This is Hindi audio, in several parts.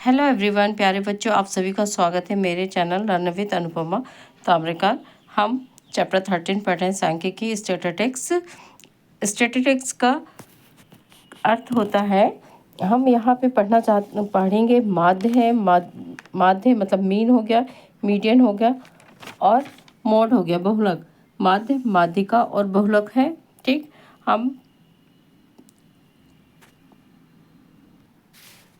हेलो एवरीवन, प्यारे बच्चों, आप सभी का स्वागत है मेरे channel learn with Anupama Tamrakar. हम चैप्टर 13 पढ़ रहे हैं सांख्यिकी स्टैटिस्टिक्स। स्टैटिस्टिक्स का अर्थ होता है, हम यहाँ पे पढ़ेंगे माध्य है। माध्य मतलब मीन हो गया, मीडियन हो गया और मोड हो गया, बहुलक। माध्य, माध्यिका और बहुलक है। ठीक, हम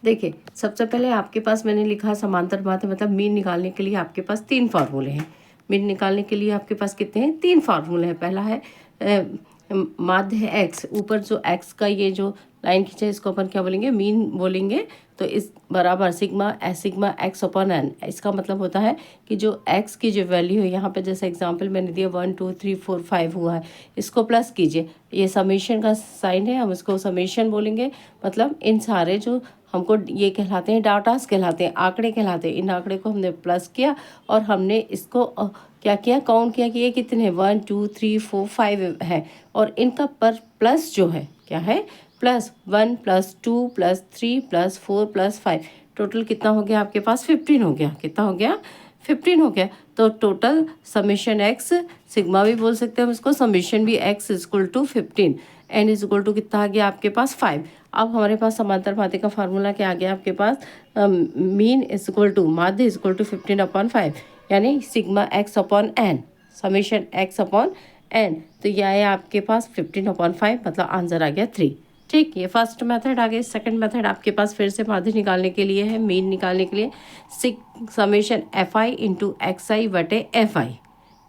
देखिए, सबसे पहले आपके पास मैंने लिखा समांतर माध्य मतलब मीन निकालने के लिए आपके पास 3 फार्मूले हैं। मीन निकालने के लिए आपके पास कितने हैं? 3 फार्मूले हैं। पहला है माध्य है एक्स, ऊपर जो एक्स का ये जो लाइन खींचा है इसको अपन क्या बोलेंगे? मीन बोलेंगे। तो इस बराबर सिग्मा एक्स अपॉन एन। इसका मतलब होता है कि जो एक्स की जो वैल्यू है, यहाँ पे जैसे एग्जांपल मैंने दिया 1 2 3 4 5 हुआ है, इसको प्लस कीजिए। ये समेशन का साइन है, हम इसको समेशन बोलेंगे। मतलब इन सारे जो हमको ये कहलाते हैं डाटास कहलाते हैं, आंकड़े कहलाते हैं। इन आंकड़े को हमने प्लस किया और हमने इसको क्या किया? काउंट किया कि ये कितने हैं? 1 2 3 4 5 है। और इनका पर प्लस जो है क्या है? Plus 1 plus 2 plus 3 plus 4 plus 5, total कितना हो गया आपके पास? 15 हो गया। कितना हो गया? 15 हो गया। तो टोटल समेशन एक्स, सिग्मा भी बोल सकते हैं हम इसको, समेशन भी X is equal to 15, N is equal to कितना आ गया आपके पास? 5। अब हमारे पास समांतर माध्य का फार्मूला क्या आ गया आपके पास? मीन इज इक्वल टू माध्य इज इक्वल टू 15/5, यानी sigma X upon N, summation X upon N. तो यह है आपके पास 15/5, मतलब आंसर आ गया 3। ठीक, ये फर्स्ट मेथड आ गई। सेकंड मेथड आपके पास फिर से माध्य निकालने के लिए है, मीन निकालने के लिए summation F I into X I बटे एफ आई।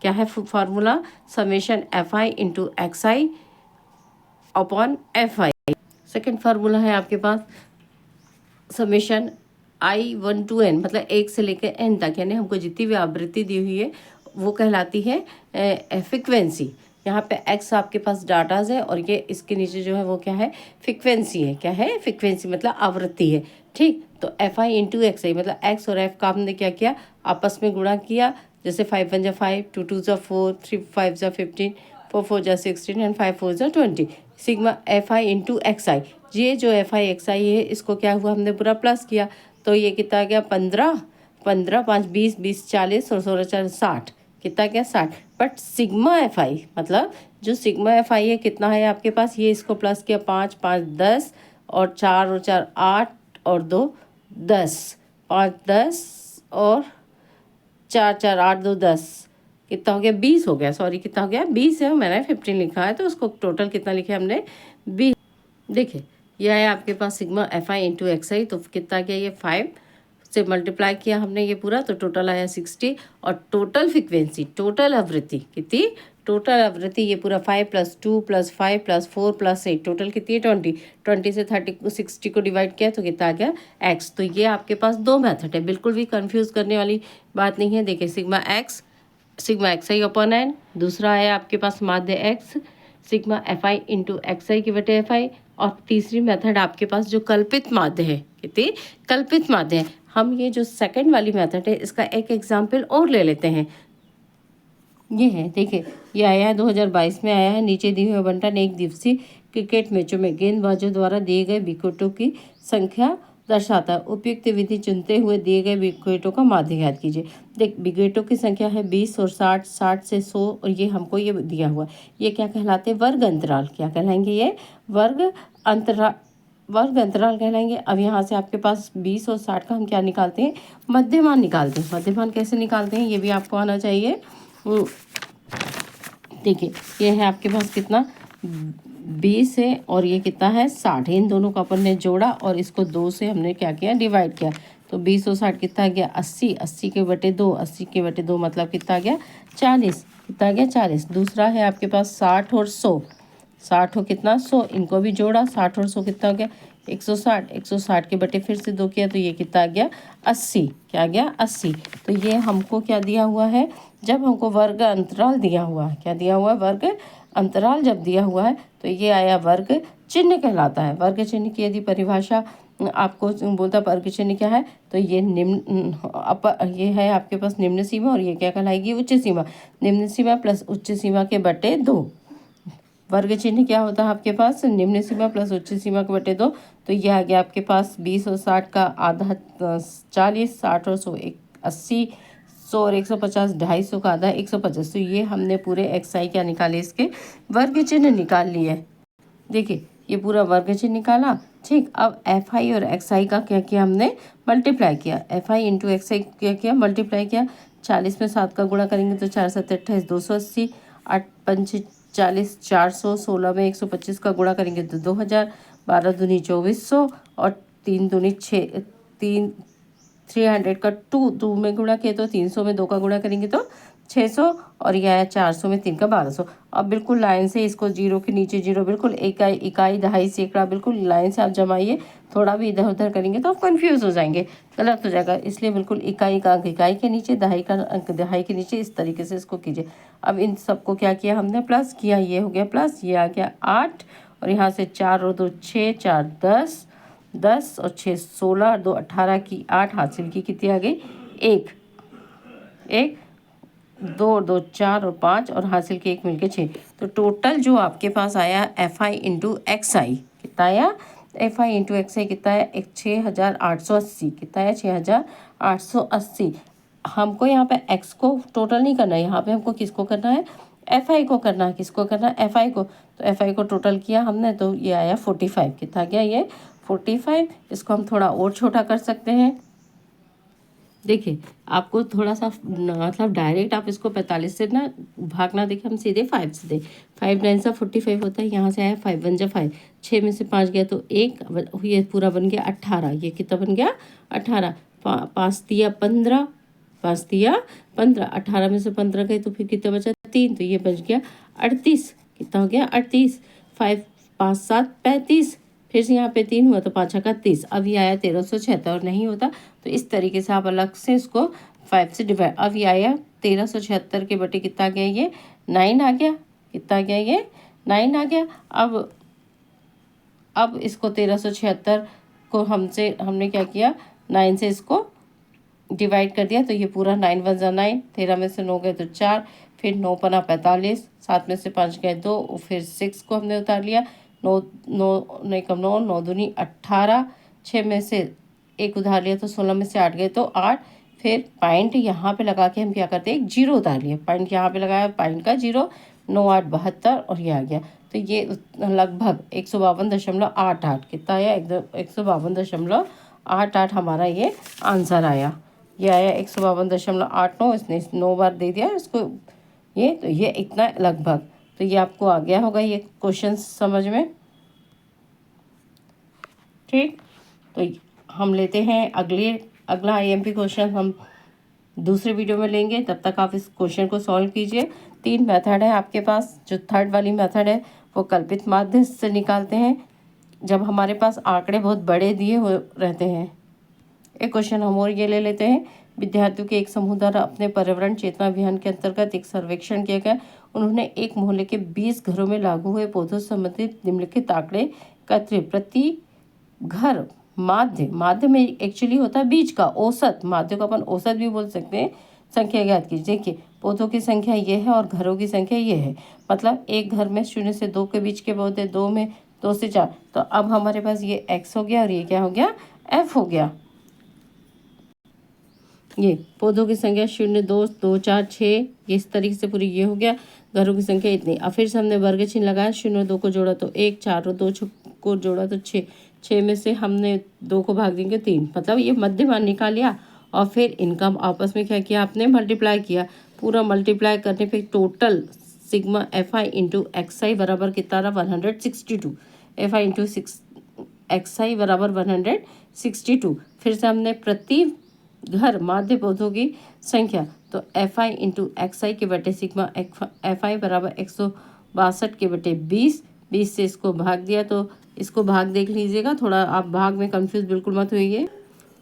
क्या है फार्मूला? Summation F I into X I upon F I. Second formula है आपके पास समेशन आई 1 to n, मतलब 1 से लेकर n तक, यानी हमको जितनी भी आवृत्ति दी हुई है वो कहलाती है फ्रिक्वेंसी। यहाँ पे x आपके पास डाटाज है और ये इसके नीचे जो है वो क्या है? फ्रिक्वेंसी है। क्या है? फ्रिक्वेंसी मतलब आवृत्ति है। ठीक, तो एफ आई इंटू एक्स आई, मतलब x और f का हमने क्या किया? आपस में गुणा किया। जैसे 5 1 जा 5, 2 2 जा 4, 3 5 जा 15, 4 4 जा 16 एंड 5 4 जा 20। Sigma F I into X I, ये जो एफ आई एक्स आई है इसको क्या हुआ? हमने पूरा प्लस किया। तो ये कितना आ गया? 15 15 5 20 20 40 और 16 4 60। कितना गया? 60। बट सिग्मा एफ आई मतलब जो सिग्मा एफ आई है कितना है आपके पास? ये इसको प्लस किया, 5 5 10 और 4 8 और 2 10, 5 10 और 4 4 8 2 10, कितना हो गया? 20 हो गया। सॉरी, कितना हो गया? 20 है, मैंने 15 लिखा है तो उसको टोटल कितना लिखे हमने? 20। देखिए, यह है आपके पास sigma F I into X I. तो कितना गया? ये 5 से मल्टीप्लाई किया हमने ये पूरा, तो टोटल आया 60। और टोटल फ्रिक्वेंसी, टोटल आवृत्ति कितनी? टोटल आवृत्ति ये पूरा 5 + 2 + 5 + 4 + 8, टोटल कितनी है? 20। 20 से 60 को डिवाइड किया तो कितना आ गया? एक्स। तो ये आपके पास 2 मेथड है, बिल्कुल भी कंफ्यूज करने वाली बात नहीं है। देखिए, sigma X I upon N, दूसरा है आपके पास माध्य X, sigma F I into X I की बटे एफ आई। और तीसरी मेथड आपके पास जो कल्पित माध्य है, कितनी? कल्पित माध्य है। हम ये जो सेकंड वाली मेथड है इसका एक एग्जाम्पल और ले लेते हैं। ये है, देखिए, ये आया है 2022 में आया है। नीचे दिए हुए बंटन एक दिवसीय क्रिकेट मैचों में गेंदबाजों द्वारा दिए गए विकेटों की संख्या दर्शाता है। उपयुक्त विधि चुनते हुए दिए गए विकेटों का माध्य ज्ञात कीजिए। देख, विकेटों की संख्या है 20 और 60, 60 से 100, और ये हमको ये दिया हुआ। ये क्या कहलाते हैं? वर्ग अंतराल। क्या कहलाएंगे? ये वर्ग अंतराल कहलाएंगे। अब यहाँ से आपके पास 20 और 60 का हम क्या निकालते हैं? मध्यमान निकालते हैं। मध्यमान कैसे निकालते हैं ये भी आपको आना चाहिए। देखिए, ये है आपके पास कितना? 20 है और ये कितना है? 60 है। इन दोनों को अपन ने जोड़ा और इसको 2 से हमने क्या किया? डिवाइड किया। तो 20 और 60 कितना आ गया? 80। 80 के बटे 2, 80 के बटे 2 मतलब कितना आ गया? 40। कितना आ गया? 40। दूसरा है आपके पास 60 और 100। 60 हो कितना? 100। इनको भी जोड़ा, 60 और 100 कितना हो गया? 160। 160 के बटे फिर से 2 किया तो ये कितना आ गया? 80। क्या आ गया? 80। तो ये हमको क्या दिया हुआ है? जब हमको वर्ग अंतराल दिया हुआ है, क्या दिया हुआ है? वर्ग अंतराल जब दिया हुआ है तो ये आया वर्ग चिन्ह कहलाता है। वर्ग चिन्ह की यदि परिभाषा आपको बोलता वर्ग चिन्ह क्या है, तो ये ये है आपके पास निम्न सीमा, और ये क्या कहलाएगी? उच्च सीमा। निम्न सीमा प्लस उच्च सीमा के बटे 2। वर्ग चिन्ह क्या होता है आपके पास? निम्न सीमा प्लस उच्च सीमा के बटे 2। तो ये आ गया आपके पास 20 और 60 का आधा 40, 60 और 100 80, 100 और 150, 250 का आधा 150। तो ये हमने पूरे एक्स आई क्या निकाले, इसके वर्ग चिन्ह निकाल लिए। देखिए ये पूरा वर्ग चिन्ह निकाला। ठीक, अब एफ आई और एक्स आई का क्या किया हमने, मल्टीप्लाई किया। एफ आई इंटू एक्स आई क्या किया, मल्टीप्लाई किया। 40 में 7 का गुणा करेंगे तो 4 7 28 280, 8 5 40 400, 16 में 125 का गुणा करेंगे तो 2000, 12 दूनी 2400 और 3 दूनी 6 3 300 का 2 में गुणा किया तो 300 में 2 का गुणा करेंगे तो 600 और यह आया 400 में 3 का 1200। अब बिल्कुल लाइन से इसको जीरो के नीचे जीरो, बिल्कुल इकाई इकाई दहाई सैकड़ा, बिल्कुल लाइन से आप जमाइए। थोड़ा भी इधर उधर करेंगे तो आप कंफ्यूज हो जाएंगे, गलत हो जाएगा। इसलिए बिल्कुल इकाई का अंक इकाई के नीचे, दहाई का अंक दहाई के नीचे, इस तरीके से इसको कीजिए। अब इन सबको क्या किया हमने, प्लस किया। ये हो गया प्लस, ये आ गया 8 और यहाँ से 4 और 2 6, 4 10, 10 और 6 16 और 2 18 की 8 हासिल की कितनी आ गई, 1 1 2 और 2 4 और 5 और हासिल के 1 मिलके 6। तो टोटल जो आपके पास आया एफ आई इंटू एक्स आई कितना आया, एफ आई इंटू एक्स आई कितना है, 6880। कितना है, 6880। हमको यहाँ पे एक्स को टोटल नहीं करना है, यहाँ पे हमको किसको करना है, एफ आई को करना है। किसको करना है, एफ आई को। तो एफ आई को टोटल किया हमने तो ये आया 45। कितना गया ये 45। इसको हम थोड़ा और छोटा कर सकते हैं। देखिए आपको थोड़ा सा मतलब डायरेक्ट आप इसको 45 से ना भागना, देखिए हम सीधे 5 से दे, 5 9 सा 45 होता है। यहाँ से आया 5 1 जा 5, 6 में से 5 गया तो 1, ये पूरा बन गया 18। ये कितना बन गया 18, 5 दिया 15, 5 दिया 15, 18 में से 15 गए तो फिर कितना बचा 3, तो ये बच गया 38। कितना हो गया 38, 5 5 7 35, फिर से यहाँ पे 3 हुआ तो 5 का 30। अब ये आया 1376 और नहीं होता तो इस तरीके से आप अलग से इसको 5 से डिवाइड। अब ये आया 1376 के बटे कितना आ गया, ये 9 आ गया। कितना आ गया, ये 9 आ गया। अब इसको 1376 को हमने क्या किया, 9 से इसको डिवाइड कर दिया तो ये पूरा 9 1 जा 9, 13 में से 9 गए तो 4, फिर 9 पना 45, 7 में से 5 गए 2, फिर 6 को हमने उतार लिया, 9 9 नहीं कम 9 9 दूनी 18, 6 में से 1 उधार लिया तो 16 में से 8 गए तो 8, फिर पॉइंट यहाँ पे लगा के हम क्या करते हैं, एक जीरो उतार लिया, पॉइंट यहाँ पे लगाया, पॉइंट का जीरो, 9 8 72 और ये आ गया। तो ये लगभग 152.88 कितना आया, एकदम 152.88 हमारा ये आंसर आया। ये आया 152.89, इसने 9 बार दे दिया इसको ये, तो ये इतना लगभग। तो ये आपको आ गया होगा ये क्वेश्चन समझ में। ठीक, तो हम लेते हैं अगला आईएमपी क्वेश्चन हम दूसरे वीडियो में लेंगे। तब तक आप इस क्वेश्चन को सॉल्व कीजिए। 3 मेथड है आपके पास। जो थर्ड वाली मेथड है वो कल्पित माध्य से निकालते हैं जब हमारे पास आंकड़े बहुत बड़े दिए हो रहते हैं। एक क्वेश्चन हम और ये ले लेते हैं। विद्यार्थियों के एक समूह द्वारा अपने पर्यावरण चेतना अभियान के अंतर्गत एक सर्वेक्षण किया गया। उन्होंने एक मोहल्ले के 20 घरों में लागू हुए पौधों से संबंधित निम्नलिखित आंकड़े एकत्रित। प्रति घर माध्य में एक्चुअली होता है बीज का औसत, माध्य को अपन औसत भी बोल सकते हैं। संख्या ज्ञात कीजिए। देखिए पौधों की संख्या ये है और घरों की संख्या ये है, मतलब एक घर में 0 से 2 के बीच के पौधे, 2 में 2 से 4। तो अब हमारे पास ये x हो गया और ये क्या हो गया, f हो गया। ये पौधों की संख्या 0 2 2 4 6, ये इस तरीके से पूरी ये हो गया। घरों की संख्या इतनी। अब फिर से हमने वर्ग चिन्ह लगाया, 0 2 को जोड़ा तो 1, 4 और 2 को जोड़ा तो 6, 6 में से हमने 2 को भाग देंगे 3, मतलब ये मध्यमान निकाल लिया। और फिर इनका आपस में क्या किया आपने, मल्टीप्लाई किया। पूरा मल्टीप्लाई करने पे total sigma F I into X I बराबर कितना रहा, 162। F I into X I बराबर 162। फिर से हमने प्रति घर माध्य पौधों की संख्या, तो एफ आई इंटू एक्स आई के बटे सिग्मा एफ आई बराबर 162 के बटे 20। 20 से इसको भाग दिया तो इसको भाग देख लीजिएगा, थोड़ा आप भाग में कंफ्यूज बिल्कुल मत होइए।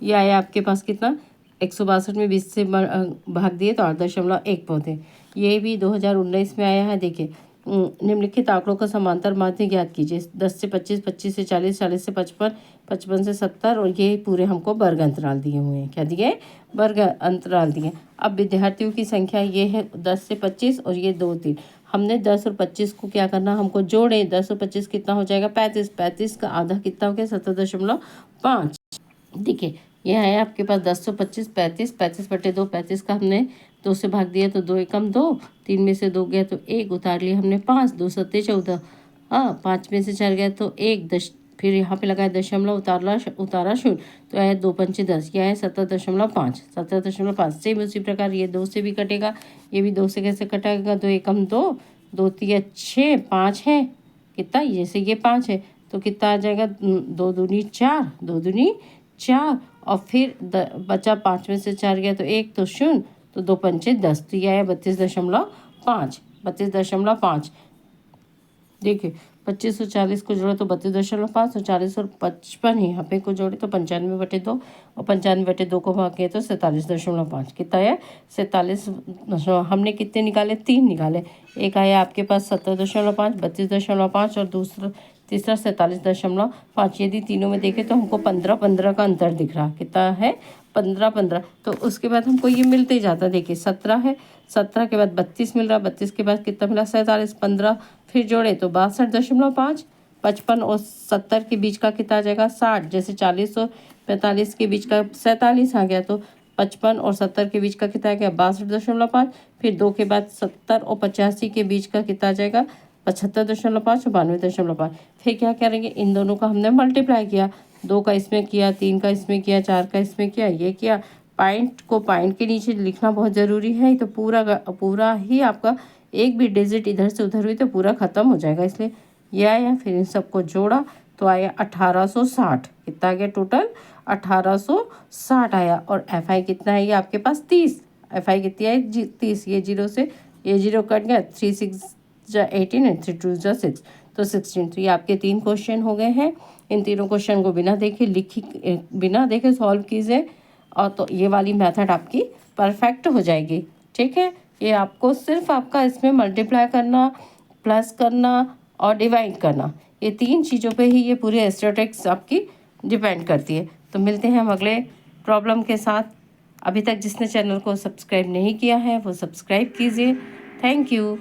ये आया आपके पास कितना, 162 में 20 से भाग दिए तो 8.1 पौधे। ये भी 2019 में आया है। देखिए निम्नलिखित आंकड़ों का समांतर माध्य ज्ञात कीजिए। 10 से 25, 25 से 40, 40 से 55, 55 से 70 और ये पूरे हमको वर्ग अंतराल दिए हुए हैं। क्या दिए? वर्ग अंतराल दिए। अब विद्यार्थियों की संख्या ये है 10 से 25 और ये 2, 3। हमने 10 और 25 को क्या करना, हमको जोड़े। 10 और 25 कितना हो जाएगा? 35। 35 का आधा कितना हो गया? 17.5। देखिए यह है आपके पास 10 और 25, 35, 35/2। 35 का हमने 2 से भाग दिया तो 2 एकम 2, 3 में से 2 गया तो 1, उतार लिया हमने 5, 2 सत्ते 14। हाँ, 5 में से 4 गया तो 1, फिर यहाँ पे लगाया दशमलव, उतारा शून्य, तो आया 2 पंचे 10, यह है 17.5। 17.5 सेम उसी प्रकार ये 2 से भी कटेगा। ये भी 2 से कैसे कटेगा? 2 एकम 2, 2 तिया 6, 5 है कितना? ये से ये 5 है तो कितना आ जाएगा? 2 दूनी 4, 2 दूनी 4 और फिर बचा 5 में से 4 गया तो 1, तो 0, तो 2 पंचे 10, तो यह है 32.5। 32.5 देखिए 25 और 40 को जोड़े तो 32.5 और 40 और 55 यहाँ पे को जोड़े तो 95/2 और 95/2 को भाग किया तो 47.5। कितना है? 47। हमने कितने निकाले? 3 निकाले। एक आया आपके पास 70.5, 32.5 और तीसरा 47.5। यदि तीनों में देखें तो हमको 15 का अंतर दिख रहा। कितना है? 15। तो उसके बाद हमको ये मिलते ही जाता। देखिए 17 है, 17 के बाद 32 मिल रहा, 32 के बाद कितना मिला? 47। 15 फिर जोड़े तो 62.5। 55 और 70 के बीच का कितना आ जाएगा? 60। जैसे 40 और 45 के बीच का 47 आ गया तो 55 और 70 के बीच का कितना आ गया? 62.5। फिर 2 के बाद 70 और 85 के बीच का कितना आ जाएगा? 75.5 और 92.5। फिर क्या करेंगे? इन दोनों का हमने मल्टीप्लाई किया। 2 का इसमें किया, 3 का इसमें किया, 4 का इसमें किया, ये किया। पॉइंट को पॉइंट के नीचे लिखना बहुत ज़रूरी है। तो पूरा ही आपका एक भी डिजिट इधर से उधर हुई तो पूरा ख़त्म हो जाएगा, इसलिए ये आया। फिर इन सबको जोड़ा तो आया 1860। कितना आ गया टोटल? 1860 आया। और FI कितना है? ये आपके पास 30। FI कितनी है? 30। ये 0 से ये 0 कट गया। 3 6 18 एंड 3 2 6, तो 16। तो ये आपके 3 क्वेश्चन हो गए हैं। इन तीनों क्वेश्चन को बिना देखे सॉल्व कीजिए और तो ये वाली मेथड आपकी परफेक्ट हो जाएगी। ठीक है, ये आपको सिर्फ आपका इसमें मल्टीप्लाई करना, प्लस करना और डिवाइड करना, ये 3 चीज़ों पे ही ये पूरी स्टैटिस्टिक्स आपकी डिपेंड करती है। तो मिलते हैं हम अगले प्रॉब्लम के साथ। अभी तक जिसने चैनल को सब्सक्राइब नहीं किया है वो सब्सक्राइब कीजिए। Thank you.